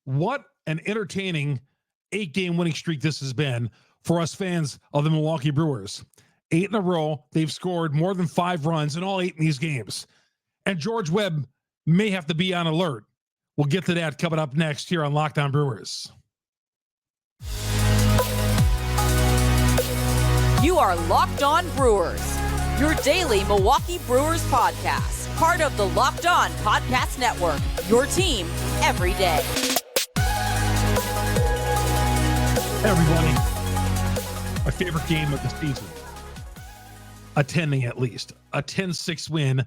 What an entertaining 8-game winning streak this has been for us fans of the Milwaukee Brewers. 8 in a row. They've scored more than 5 runs in all 8 in these games. And George Webb may have to be on alert. We'll get to that coming up next here on Locked On Brewers. You are Locked On Brewers, your daily Milwaukee Brewers podcast, part of the Locked On Podcast Network, your team every day. Hey everybody, my favorite game of the season, attending at least, a 10-6 win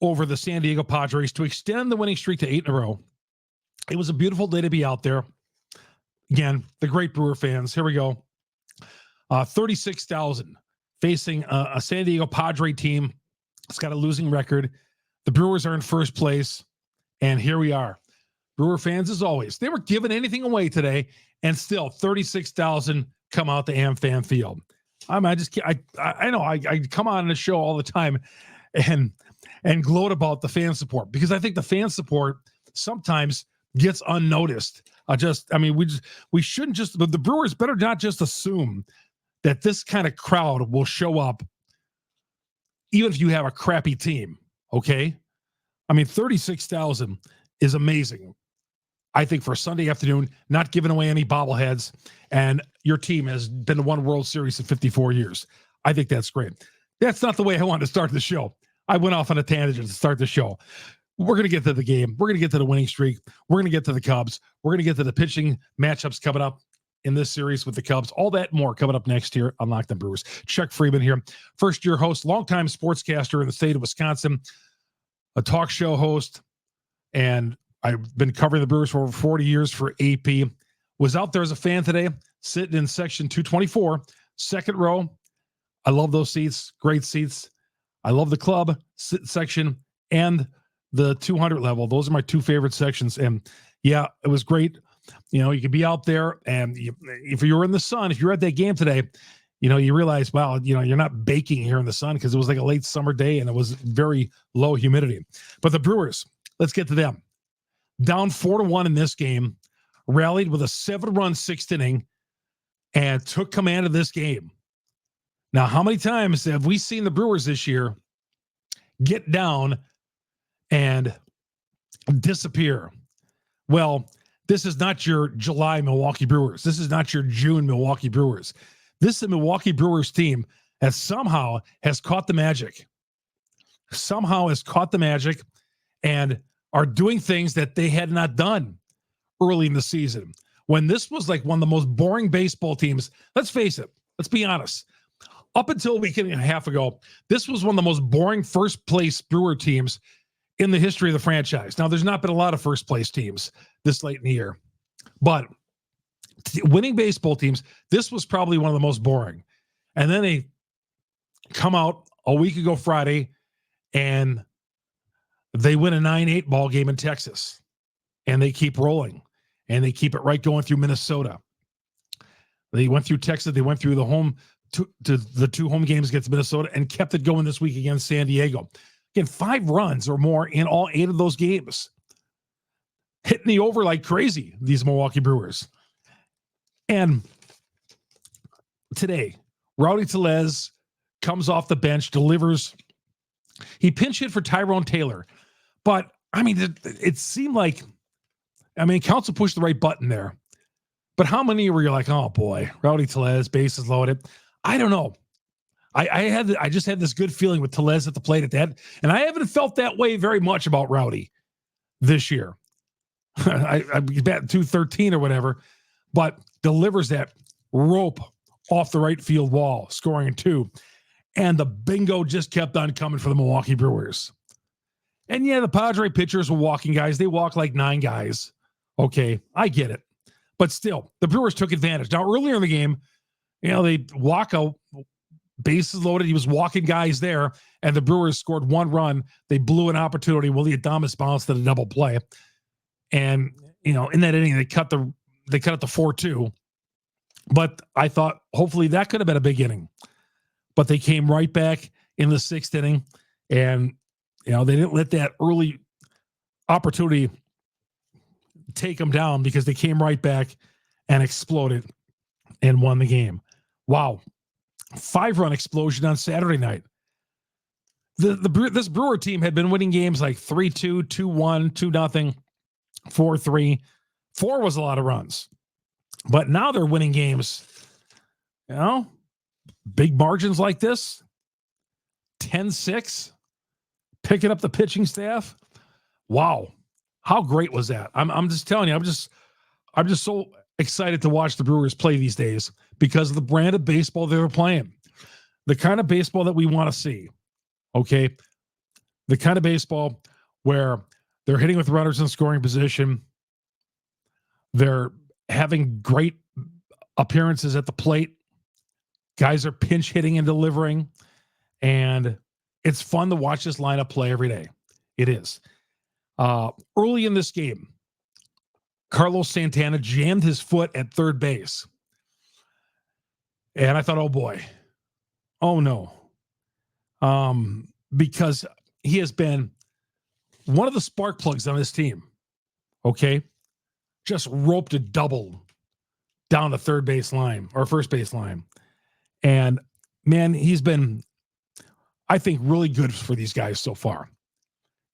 over the San Diego Padres to extend the winning streak to 8 in a row. It was a beautiful day to be out there. Again, the great Brewer fans, here we go. 36,000 facing a San Diego Padre team. It's got a losing record. The Brewers are in first place, and here we are. Brewer fans, as always, they were giving anything away today, and still 36,000 come out to AmFam Field. I know I come on the show all the time and gloat about the fan support, because I think the fan support sometimes gets unnoticed. We shouldn't just, but the Brewers better not just assume that this kind of crowd will show up even if you have a crappy team. Okay. 36,000 is amazing. I think for a Sunday afternoon, not giving away any bobbleheads, and your team has been to one World Series in 54 years. I think that's great. That's not the way I wanted to start the show. I went off on a tangent to start the show. We're going to get to the game. We're going to get to the winning streak. We're going to get to the Cubs. We're going to get to the pitching matchups coming up in this series with the Cubs. All that more coming up next here on Locked On Brewers. Chuck Freeman here, first-year host, longtime sportscaster in the state of Wisconsin, a talk show host, and I've been covering the Brewers for over 40 years for AP. Was out there as a fan today, sitting in section 224, second row. I love those seats, great seats. I love the club section and the 200 level. Those are my two favorite sections. And yeah, it was great. You could be out there, and if you were in the sun, if you're at that game today, you realize, wow, you're not baking here in the sun, because it was like a late summer day and it was very low humidity. But the Brewers, let's get to them. Down 4-1 in this game, rallied with a 7-run 6th inning, and took command of this game. Now, how many times have we seen the Brewers this year get down and disappear? Well, this is not your July Milwaukee Brewers. This is not your June Milwaukee Brewers. This is a Milwaukee Brewers team that somehow has caught the magic. And are doing things that they had not done early in the season. When this was like one of the most boring baseball teams, let's face it, let's be honest. Up until a week and a half ago, this was one of the most boring first-place Brewer teams in the history of the franchise. Now, there's not been a lot of first-place teams this late in the year, but winning baseball teams, this was probably one of the most boring. And then they come out a week ago Friday, and they win a 9-8 ball game in Texas, and they keep rolling, and they keep it right going through Minnesota. They went through Texas. They went through the 2 home games against Minnesota and kept it going this week against San Diego. Again, 5 runs or more in all 8 of those games. Hitting the over like crazy, these Milwaukee Brewers. And today, Rowdy Tellez comes off the bench, delivers. He pinch hit for Tyrone Taylor. But, it seemed like, Counsell pushed the right button there. But how many were you like, oh, boy, Rowdy Tellez, bases loaded? I don't know. I just had this good feeling with Tellez at the plate at that. And I haven't felt that way very much about Rowdy this year. I bat 213 or whatever, but delivers that rope off the right field wall, scoring 2. And the bingo just kept on coming for the Milwaukee Brewers. And yeah, the Padre pitchers were walking guys. They walk like 9 guys. Okay, I get it. But still, the Brewers took advantage. Now, earlier in the game, they walk out, bases loaded. He was walking guys there, and the Brewers scored 1 run. They blew an opportunity. Willie Adames bounced at a double play. And, in that inning, they cut it to 4-2. But I thought, hopefully, that could have been a big inning. But they came right back in the 6th inning, and they didn't let that early opportunity take them down because they came right back and exploded and won the game. Wow. 5-run explosion on Saturday night. This Brewer team had been winning games like 3-2, 2-1, 2-0, 4-3. 4 was a lot of runs. But now they're winning games, big margins like this. 10-6. Picking up the pitching staff. Wow. How great was that? I'm just telling you, I'm just so excited to watch the Brewers play these days because of the brand of baseball they're playing. The kind of baseball that we want to see. Okay. The kind of baseball where they're hitting with runners in scoring position. They're having great appearances at the plate. Guys are pinch hitting and delivering. And it's fun to watch this lineup play every day. It is. Early in this game, Carlos Santana jammed his foot at third base. And I thought, oh boy. Oh no. Because he has been one of the spark plugs on this team. Okay. Just roped a double down the third base line or first base line. And man, he's been, I think, really good for these guys so far.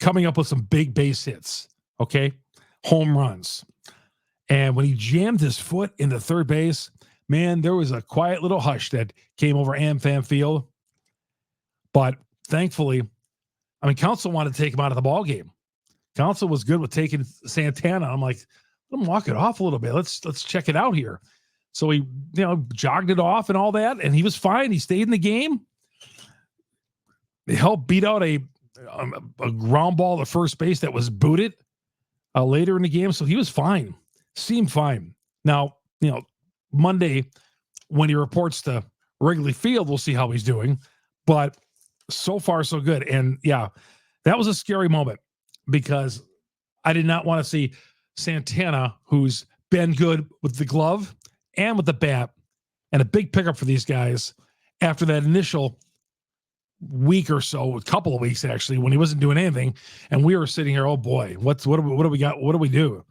Coming up with some big base hits. Okay. Home runs. And when he jammed his foot into third base, man, there was a quiet little hush that came over AmFam Field. But thankfully, Council wanted to take him out of the ball game. Council was good with taking Santana. I'm like, let him walk it off a little bit. Let's check it out here. So he, jogged it off and all that, and he was fine. He stayed in the game. They helped beat out a ground ball to first base that was booted later in the game. So he was fine. Seemed fine. Now, Monday, when he reports to Wrigley Field, we'll see how he's doing. But so far, so good. And yeah, that was a scary moment because I did not want to see Santana, who's been good with the glove and with the bat, and a big pickup for these guys after that initial week or so, a couple of weeks actually, when he wasn't doing anything. And we were sitting here, oh boy, what do we got? What do we do?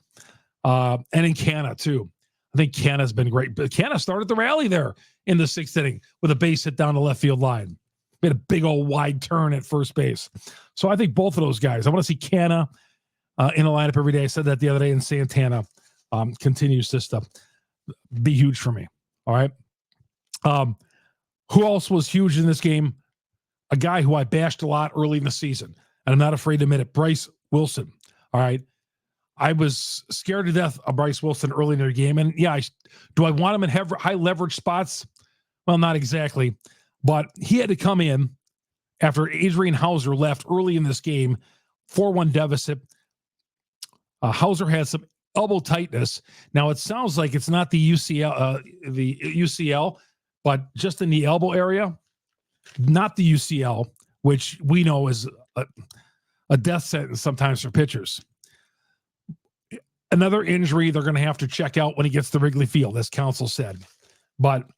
And in Canna too. I think Canna's been great. But Canna started the rally there in the 6th inning with a base hit down the left field line. Made a big old wide turn at first base. So I think both of those guys, I want to see Canna in the lineup every day. I said that the other day, and Santana continues to stuff. Be huge for me. All right. Who else was huge in this game? A guy who I bashed a lot early in the season, and I'm not afraid to admit it, Bryce Wilson. All right. I was scared to death of Bryce Wilson early in the game. And yeah, do I want him in high leverage spots? Well, not exactly. But he had to come in after Adrian Houser left early in this game, 4-1 deficit. Houser had some elbow tightness. Now it sounds like it's not the UCL, but just in the elbow area, not the UCL, which we know is a death sentence sometimes for pitchers. Another injury they're going to have to check out when he gets to Wrigley Field, as Council said. But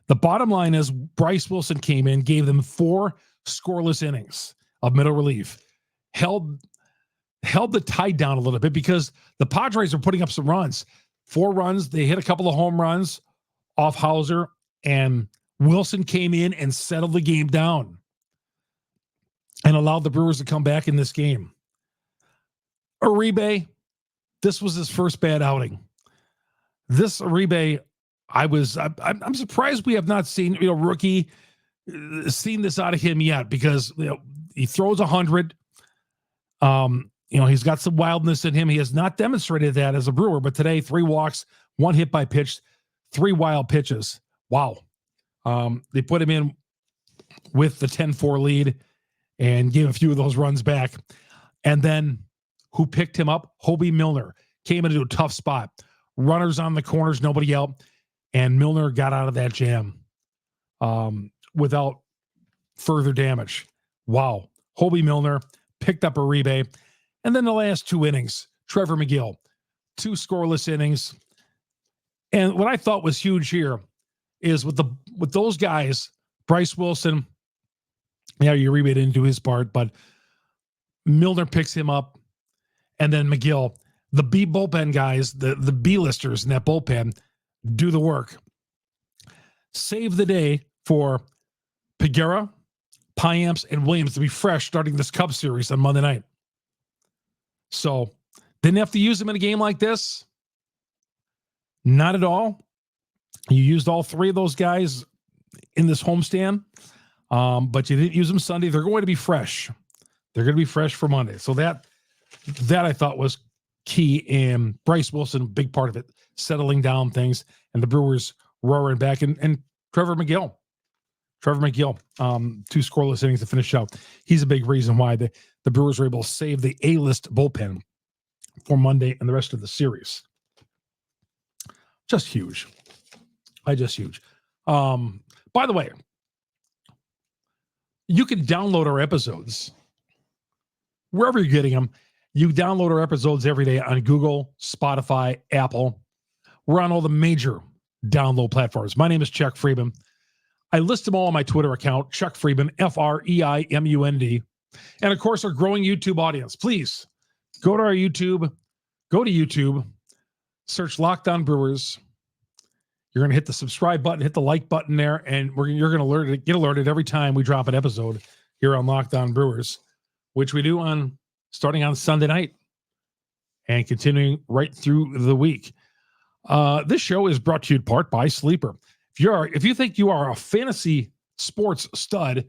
the bottom line is Bryce Wilson came in, gave them 4 scoreless innings of middle relief, held the tide down a little bit because the Padres are putting up some runs. 4 runs. They hit a couple of home runs off Houser, and Wilson came in and settled the game down and allowed the Brewers to come back in this game. Uribe, this was his first bad outing. This Uribe, I'm surprised we have not seen, rookie, seen this out of him yet because, he throws 100. He's got some wildness in him. He has not demonstrated that as a Brewer, but today 3 walks, 1 hit by pitch, 3 wild pitches. Wow. They put him in with the 10-4 lead and gave a few of those runs back. And then who picked him up? Hobie Milner came into a tough spot. Runners on the corners, nobody out. And Milner got out of that jam without further damage. Wow. Hobie Milner picked up Uribe. And then the last 2 innings, Trevor McGill, 2 scoreless innings. And what I thought was huge here is with those guys, Bryce Wilson, Uribe didn't do his part, but Milner picks him up, and then McGill. the B bullpen guys, the B-listers in that bullpen, do the work. Save the day for Peguero, Payamps, and Williams to be fresh starting this Cubs series on Monday night. So, didn't have to use them in a game like this. Not at all. You used all three of those guys in this homestand, but you didn't use them Sunday. They're going to be fresh. They're going to be fresh for Monday. So that I thought was key. And Bryce Wilson, big part of it, settling down things, and the Brewers roaring back. And Trevor McGill, 2 scoreless innings to finish out. He's a big reason why the Brewers were able to save the A-list bullpen for Monday and the rest of the series. Just huge. Just huge. By the way, you can download our episodes wherever you're getting them. You download our episodes every day on Google, Spotify, Apple. We're on all the major download platforms. My name is Chuck Freeman. I list them all on my Twitter account, Chuck Freeman, FREIMUND. And of course, our growing YouTube audience. Please go to our YouTube. Go to YouTube. Search Locked On Brewers. You're going to hit the subscribe button, hit the like button there, and you're going to get alerted every time we drop an episode here on Locked On Brewers, which we do starting on Sunday night and continuing right through the week. This show is brought to you in part by Sleeper. If you think you are a fantasy sports stud,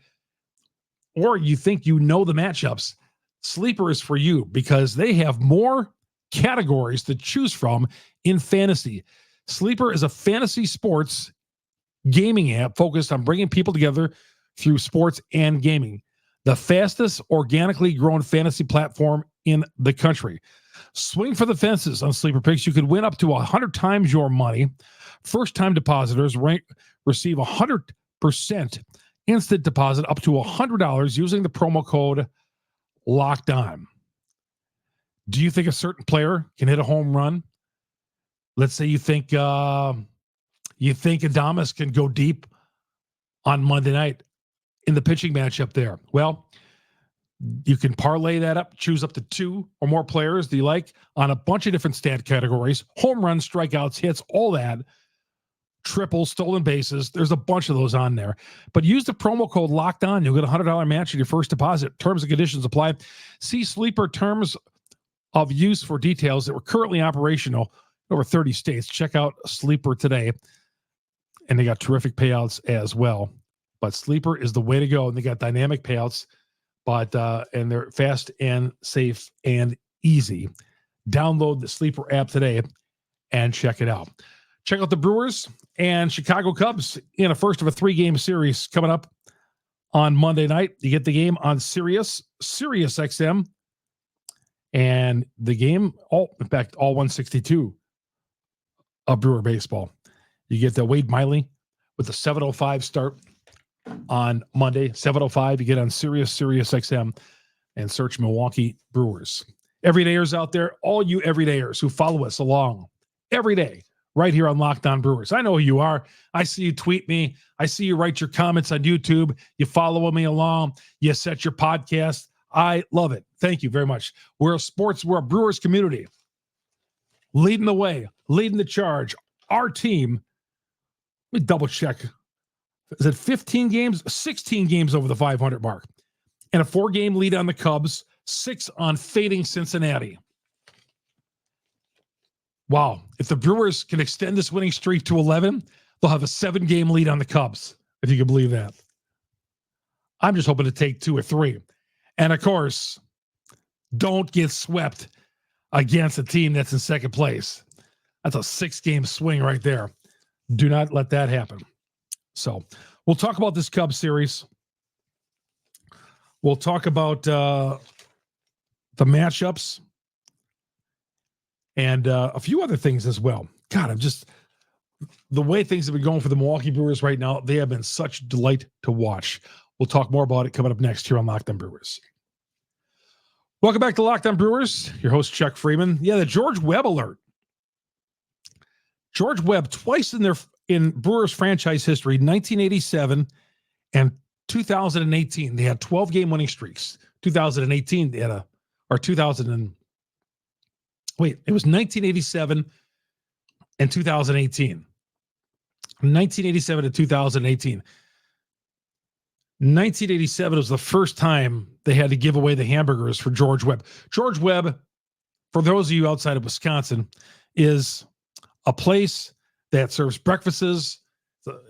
or you think you know the matchups, Sleeper is for you because they have more categories to choose from in fantasy. Sleeper is a fantasy sports gaming app focused on bringing people together through sports and gaming. The fastest organically grown fantasy platform in the country. Swing for the fences on Sleeper Picks. You could win up to 100 times your money. First-time depositors receive 100% instant deposit up to $100 using the promo code Locked On. Do you think a certain player can hit a home run? Let's say you think Adames can go deep on Monday night in the pitching matchup there. Well, you can parlay that up, choose up to 2 or more players that you like on a bunch of different stat categories: home runs, strikeouts, hits, all that. Triples, stolen bases. There's a bunch of those on there. But use the promo code Locked On. You'll get a $100 match in your first deposit. Terms and conditions apply. See Sleeper terms of use for details that were currently operational in over 30 states. Check out Sleeper today. And they got terrific payouts as well. But Sleeper is the way to go. And they got dynamic payouts, and they're fast and safe and easy. Download the Sleeper app today and check it out. Check out the Brewers and Chicago Cubs in a first of a 3-game series coming up on Monday night. You get the game on Sirius XM, and the game, all 162 of Brewer baseball. You get the Wade Miley with the 7:05 start on Monday. 7:05, you get on Sirius XM, and search Milwaukee Brewers. Everydayers out there, all you everydayers who follow us along every day, right here on Locked On Brewers. I know who you are. I see you tweet me. I see you write your comments on YouTube. You follow me along. You set your podcast. I love it. Thank you very much. We're a Brewers community. Leading the way, leading the charge. Our team, let me double check. Is it 15 games? 16 games over the 500 mark. And a 4-game lead on the Cubs, 6 on fading Cincinnati. Wow. If the Brewers can extend this winning streak to 11, they'll have a 7-game lead on the Cubs, if you can believe that. I'm just hoping to take 2 or 3. And of course, don't get swept against a team that's in second place. That's a 6-game swing right there. Do not let that happen. So we'll talk about this Cubs series. We'll talk about the matchups and a few other things as well. God, the way things have been going for the Milwaukee Brewers right now, they have been such delight to watch. We'll talk more about it coming up next here on Locked On Brewers. Welcome back to Locked On Brewers. Your host, Chuck Freeman. Yeah, the George Webb alert. George Webb, twice in Brewers franchise history, 1987 and 2018. They had 12-game winning streaks. 2018, they had 2000 and Wait, it was 1987 and 2018. 1987 to 2018. 1987 was the first time they had to give away the hamburgers for George Webb. George Webb, for those of you outside of Wisconsin, is a place that serves breakfasts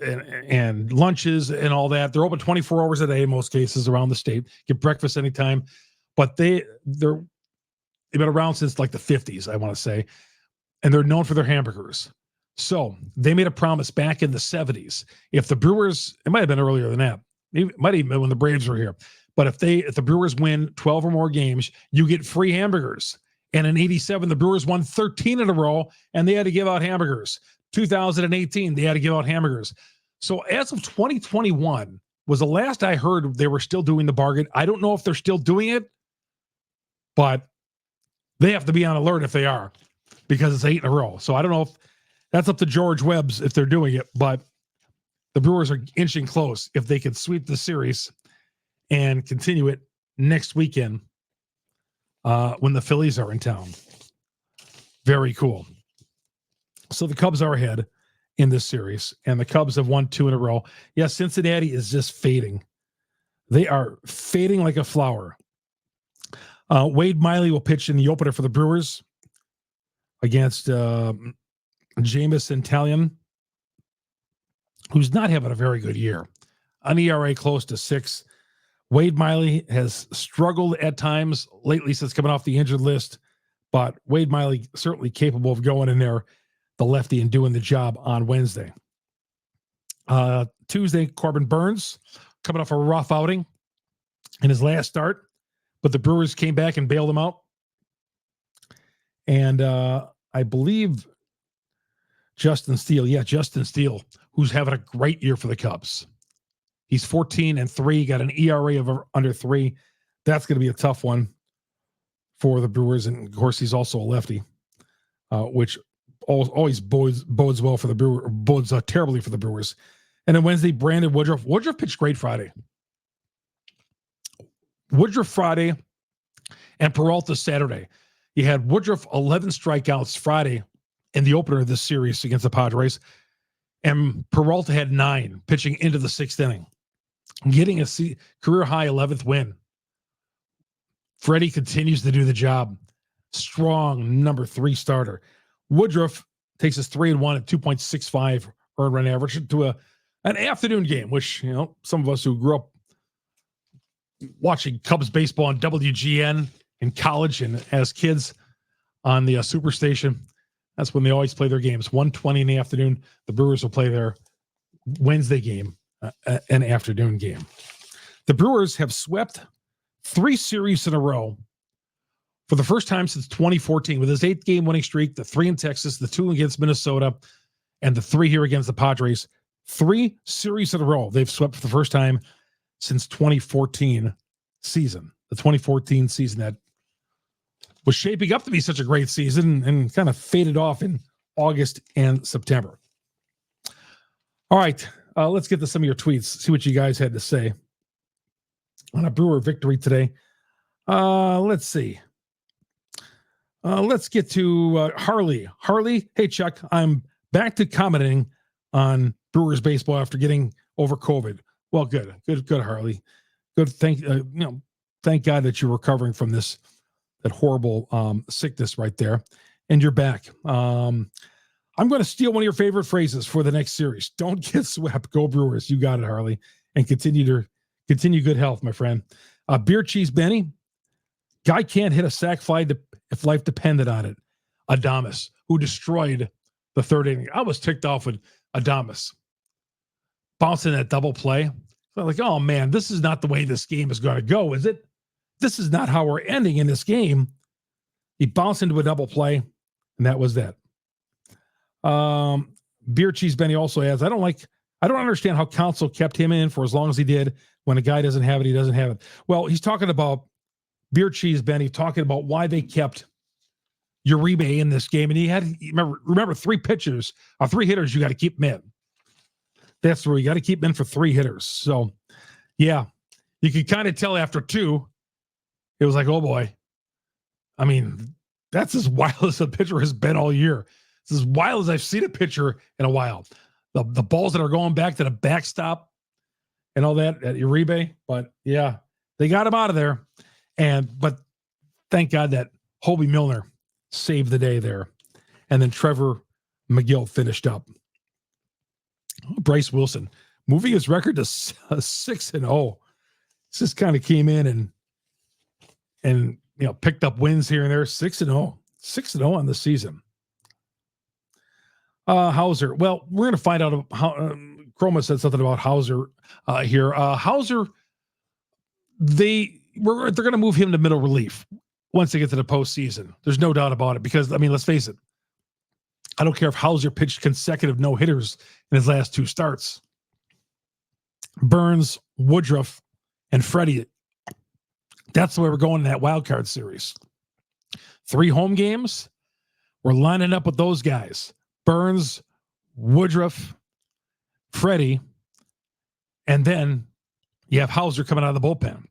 and lunches and all that. They're open 24 hours a day in most cases around the state. Get breakfast anytime. But they've been around since like the 50s, I want to say. And they're known for their hamburgers. So they made a promise back in the 70s. If the Brewers, it might have been earlier than that. Maybe it might even been when the Braves were here. But if the Brewers win 12 or more games, you get free hamburgers. And in 87, the Brewers won 13 in a row, and they had to give out hamburgers. 2018, they had to give out hamburgers. So as of 2021 was the last I heard they were still doing the bargain. I don't know if they're still doing it, but they have to be on alert if they are, because it's 8 in a row. So I don't know if that's up to George Webb's if they're doing it, but the Brewers are inching close if they can sweep the series and continue it next weekend when the Phillies are in town. Very cool. So the Cubs are ahead in this series, and the Cubs have won 2 in a row. Yes, Cincinnati is just fading. They are fading like a flower. Wade Miley will pitch in the opener for the Brewers against Jamison Talion, who's not having a very good year. An ERA close to 6. Wade Miley has struggled at times lately since coming off the injured list, but Wade Miley certainly capable of going in there, the lefty, and doing the job on Wednesday. Tuesday, Corbin Burns coming off a rough outing in his last start, but the Brewers came back and bailed him out. And I believe Justin Steele, who's having a great year for the Cubs. He's 14-3, got an ERA of under 3. That's going to be a tough one for the Brewers. And of course, he's also a lefty, which always bodes well for the Brewers, bodes terribly for the Brewers. And then Wednesday, Brandon Woodruff. Woodruff pitched great Friday. Woodruff Friday and Peralta Saturday. You had Woodruff 11 strikeouts Friday in the opener of this series against the Padres, and Peralta had 9 pitching into the 6th inning, getting a career-high 11th win. Freddie continues to do the job. Strong number 3 starter. Woodruff takes us 3-1 at 2.65 earned run average to an afternoon game, which, you know, some of us who grew up watching Cubs baseball on WGN in college and as kids on the Superstation, that's when they always play their games. 1:20 in the afternoon. The Brewers will play their Wednesday game, an afternoon game. The Brewers have swept 3 series in a row for the first time since 2014 with his 8-game winning streak, the 3 in Texas, the 2 against Minnesota, and the 3 here against the Padres. 3 series in a row they've swept for the first time since 2014 season. The 2014 season that was shaping up to be such a great season and kind of faded off in August and September. All right, let's get to some of your tweets, see what you guys had to say on a Brewer victory today. Let's see. Let's get to Harley. Harley, hey, Chuck, I'm back to commenting on Brewers baseball after getting over COVID. Well, good, Harley. Good. Thank God that you're recovering from that horrible sickness right there, and you're back. I'm going to steal one of your favorite phrases for the next series. Don't get swept. Go Brewers. You got it, Harley. And continue good health, my friend. Beer Cheese Benny. Guy can't hit a sac fly if life depended on it. Adames, who destroyed the 3rd inning. I was ticked off with Adames bouncing that double play. I'm like, oh man, this is not the way this game is going to go, is it? This is not how we're ending in this game. He bounced into a double play, and that was that. Beer Cheese Benny also adds, I don't understand how Counsell kept him in for as long as he did. When a guy doesn't have it, he doesn't have it. Well, he's talking about Beer Cheese Benny, talking about why they kept Uribe in this game. And he had, remember 3 pitchers, 3 hitters, you got to keep them in. That's where you got to keep them in for 3 hitters. So, yeah, you could kind of tell after 2, it was like, oh boy. I mean, That's as wild as a pitcher has been all year. It's as wild as I've seen a pitcher in a while. The balls that are going back to the backstop and all that at Uribe. But yeah, they got him out of there. But thank God that Hobie Milner saved the day there. And then Trevor McGill finished up. Bryce Wilson moving his record to 6-0. This just kind of came in and picked up wins here and there. 6-0 on the season. Houser. Well, we're going to find out how Chroma said something about Houser here. Houser, they're going to move him to middle relief once they get to the postseason. There's no doubt about it because, let's face it. I don't care if Houser pitched consecutive no-hitters in his last 2 starts. Burns, Woodruff, and Freddie. That's the way we're going in that wild card series. 3 home games. We're lining up with those guys. Burns, Woodruff, Freddie, and then you have Houser coming out of the bullpen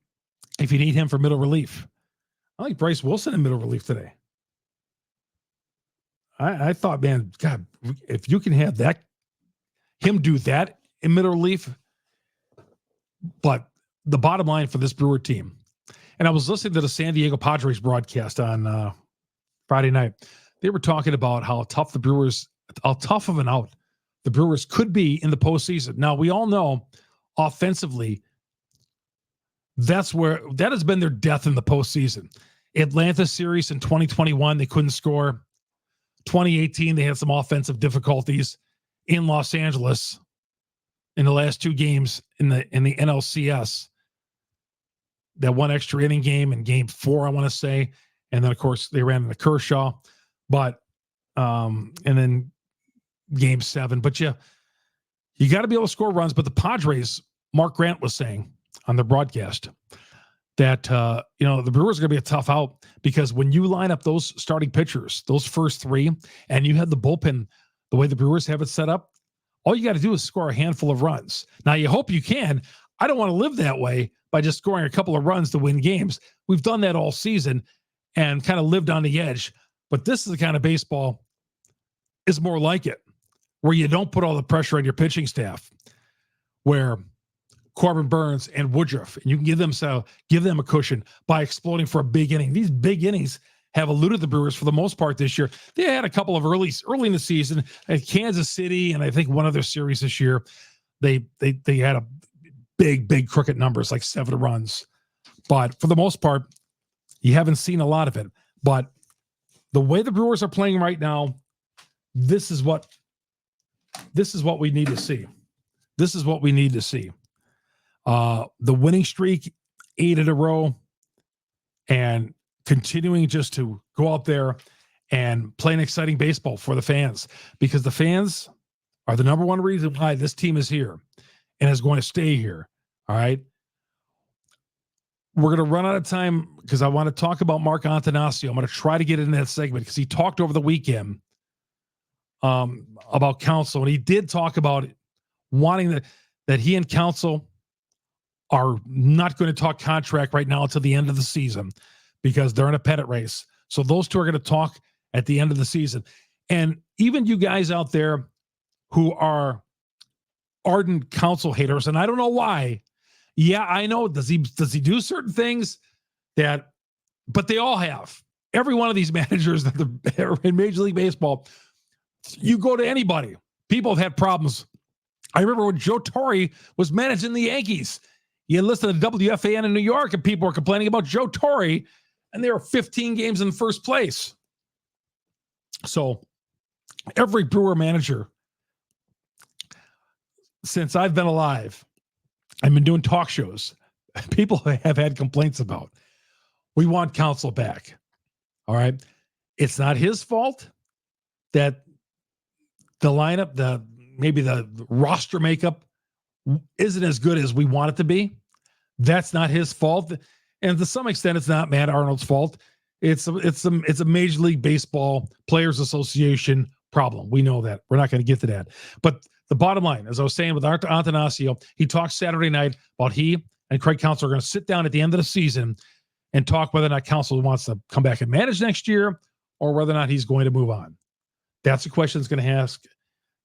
if you need him for middle relief. I like Bryce Wilson in middle relief today. I thought, man, God, if you can have him do that in middle relief. But the bottom line for this Brewer team, and I was listening to the San Diego Padres broadcast on Friday night. They were talking about how tough of an out the Brewers could be in the postseason. Now, we all know offensively, that has been their death in the postseason. Atlanta series in 2021, they couldn't score. 2018, they had some offensive difficulties in Los Angeles in the last 2 games in the NLCS. That 1 extra inning game in game 4, I want to say. And then, of course, they ran into Kershaw. But, and then game 7. But you got to be able to score runs. But the Padres, Mark Grant was saying on the broadcast that, the Brewers are going to be a tough out because when you line up those starting pitchers, those first 3, and you have the bullpen, the way the Brewers have it set up, all you got to do is score a handful of runs. Now, you hope you can. I don't want to live that way by just scoring a couple of runs to win games. We've done that all season and kind of lived on the edge. But this is the kind of baseball is more like it, where you don't put all the pressure on your pitching staff, where Corbin Burns and Woodruff, and you can give them a cushion by exploding for a big inning. These big innings have eluded the Brewers for the most part this year. They had a couple of early in the season at Kansas City, and I think one other series this year. They had a big crooked numbers, like 7 runs. But for the most part, you haven't seen a lot of it. But the way the Brewers are playing right now, this is what we need to see. This is what we need to see. The winning streak, 8 in a row, and continuing just to go out there and play an exciting baseball for the fans, because the fans are the number one reason why this team is here and is going to stay here. All right. We're going to run out of time because I want to talk about Mark Antanasio. I'm going to try to get in that segment because he talked over the weekend about Counsell, and he did talk about wanting that he and Counsell are not going to talk contract right now until the end of the season because they're in a pennant race. So those 2 are going to talk at the end of the season. And even you guys out there who are ardent Counsell haters, and I don't know why. Yeah, I know. Does he do certain things but they all have. Every one of these managers that are in Major League Baseball, you go to anybody. People have had problems. I remember when Joe Torre was managing the Yankees. You listen to WFAN in New York, and people were complaining about Joe Torre, and they were 15 games in first place. So every Brewer manager, since I've been alive, I've been doing talk shows, people have had complaints about. We want Counsell back. All right. It's not his fault that the lineup, maybe the roster makeup isn't as good as we want it to be. That's not his fault. And to some extent, it's not Matt Arnold's fault. It's a Major League Baseball Players Association problem. We know that. We're not going to get to that. But the bottom line, as I was saying with Antanasio, he talked Saturday night about he and Craig Counsell are going to sit down at the end of the season and talk whether or not Counsell wants to come back and manage next year or whether or not he's going to move on. That's a question that's going to ask.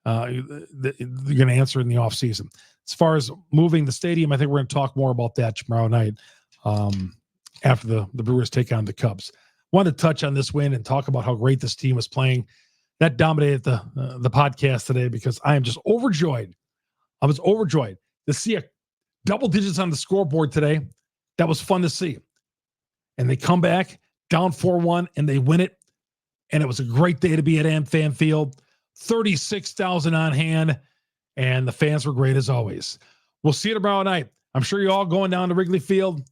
They're going to answer in the offseason. As far as moving the stadium, I think we're going to talk more about that tomorrow night after the Brewers take on the Cubs. Wanted to touch on this win and talk about how great this team was playing. That dominated the podcast today because I am just overjoyed. I was overjoyed to see a double digits on the scoreboard today. That was fun to see. And they come back down 4-1 and they win it. And it was a great day to be at AmFam Field. 36,000 on hand, and the fans were great as always. We'll see you tomorrow night. I'm sure you're all going down to Wrigley Field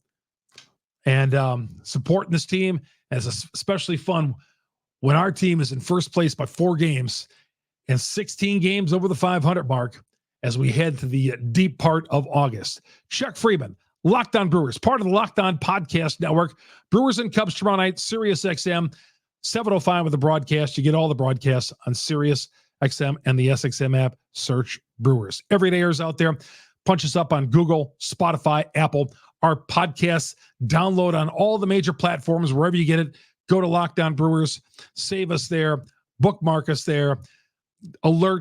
and supporting this team. And it's especially fun when our team is in first place by 4 games and 16 games over the 500 mark as we head to the deep part of August. Chuck Freeman, Locked On Brewers, part of the Locked On Podcast Network. Brewers and Cubs tomorrow night, Sirius XM. 7:05 with the broadcast. You get all the broadcasts on Sirius XM and the SXM app. Search Brewers. Everydayers out there, punch us up on Google, Spotify, Apple. Our podcasts download on all the major platforms, wherever you get it. Go to Locked On Brewers. Save us there. Bookmark us there.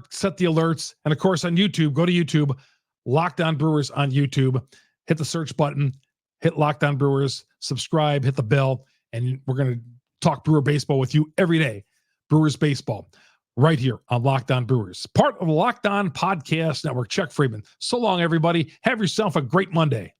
Set the alerts. And, of course, on YouTube, go to YouTube. Locked On Brewers on YouTube. Hit the search button. Hit Locked On Brewers. Subscribe. Hit the bell. And we're going to talk Brewer baseball with you every day. Brewers baseball right here on Locked On Brewers. Part of the Locked On Podcast Network. Chuck Freeman. So long, everybody. Have yourself a great Monday.